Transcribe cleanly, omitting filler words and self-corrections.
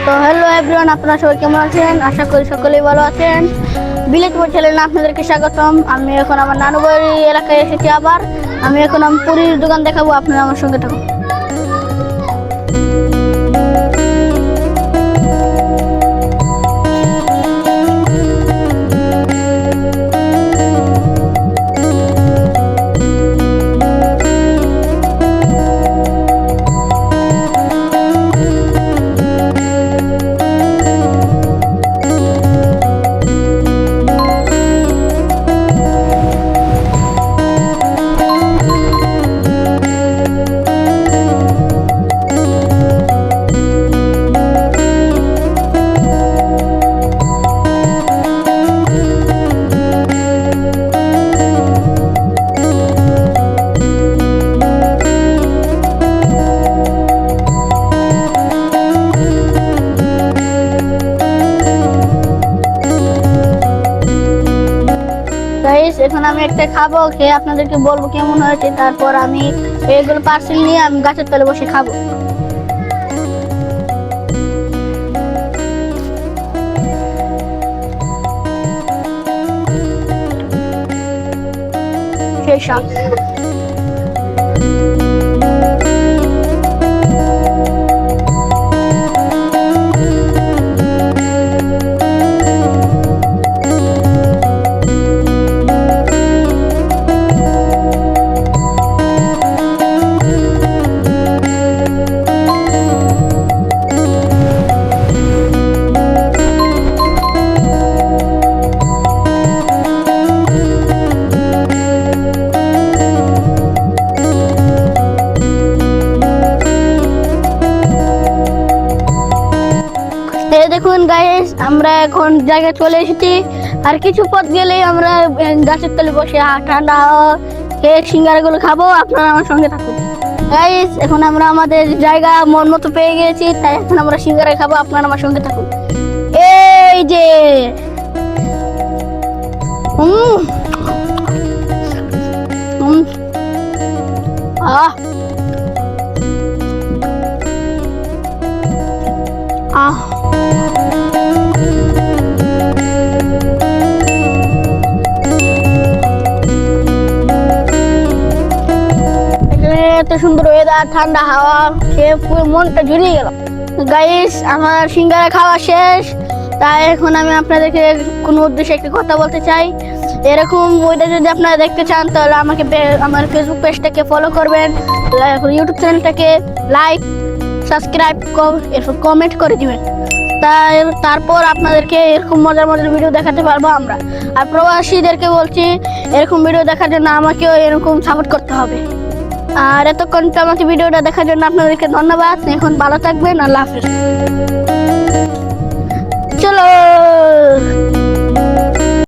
তো hello everyone, আপনারা সবাই কেমন আছেন? আশা করি সকলেই ভালো আছেন। বিলেত মোড় চ্যানেলে আপনাদেরকে স্বাগতম। আমি এখন আমার নানু বাড়ি এলাকায় এসেছি। আবার আমি এখন পুরীর দোকান দেখাবো, আপনারা আমার সঙ্গে থাকুন। এখন আমি একটা খাবো, খেয়ে আপনাদেরকে বলবো কেমন হয়েছে। তারপর আমি এগুলো পার্সেল নিয়ে আমি গাছের তলে বসে খাবো। সেই সব দেখুন গাইস, আমরা এখন জায়গায় চলে এসেছি। আর কিছু পথ গেলেই আমরা গাছের তলে বসে ঠান্ডা কেক সিঙ্গারাগুলো খাবো। আপনারা আমার সঙ্গে থাকুন গাইস। এখন আমরা আমাদের জায়গা মন মতো পেয়ে গেছি, তাই এখন আমরা সিঙ্গারা খাবো। আপনারা আমার সঙ্গে থাকুন। এই যে আহ আহ এত সুন্দর ওয়েদার, ঠান্ডা হাওয়া খেয়ে পুরো মনটা জুড়িয়ে গেল। গাইস, আমার সিঙ্গারা খাওয়া শেষ। তাই এখন আমি আপনাদেরকে কোনো উদ্দেশ্যে একটা কথা বলতে চাই। এরকম ওয়েদার যদি আপনারা দেখতে চান, তাহলে আমাকে আমার ফেসবুক পেজটাকে ফলো করবেন, ইউটিউব চ্যানেলটাকে লাইক সাবস্ক্রাইব এরপর কমেন্ট করে দিবেন। তারপর আপনাদেরকে এরকম মজার মজার ভিডিও দেখাতে পারবো আমরা। আর প্রবাসীদেরকে বলছি, এরকম ভিডিও দেখার জন্য আমাকেও এরকম সাপোর্ট করতে হবে। আর এতক্ষণ আমাকে ভিডিওটা দেখার জন্য আপনাদেরকে ধন্যবাদ। এখন ভালো থাকবেন। আল্লাহ হাফেজ। চলো।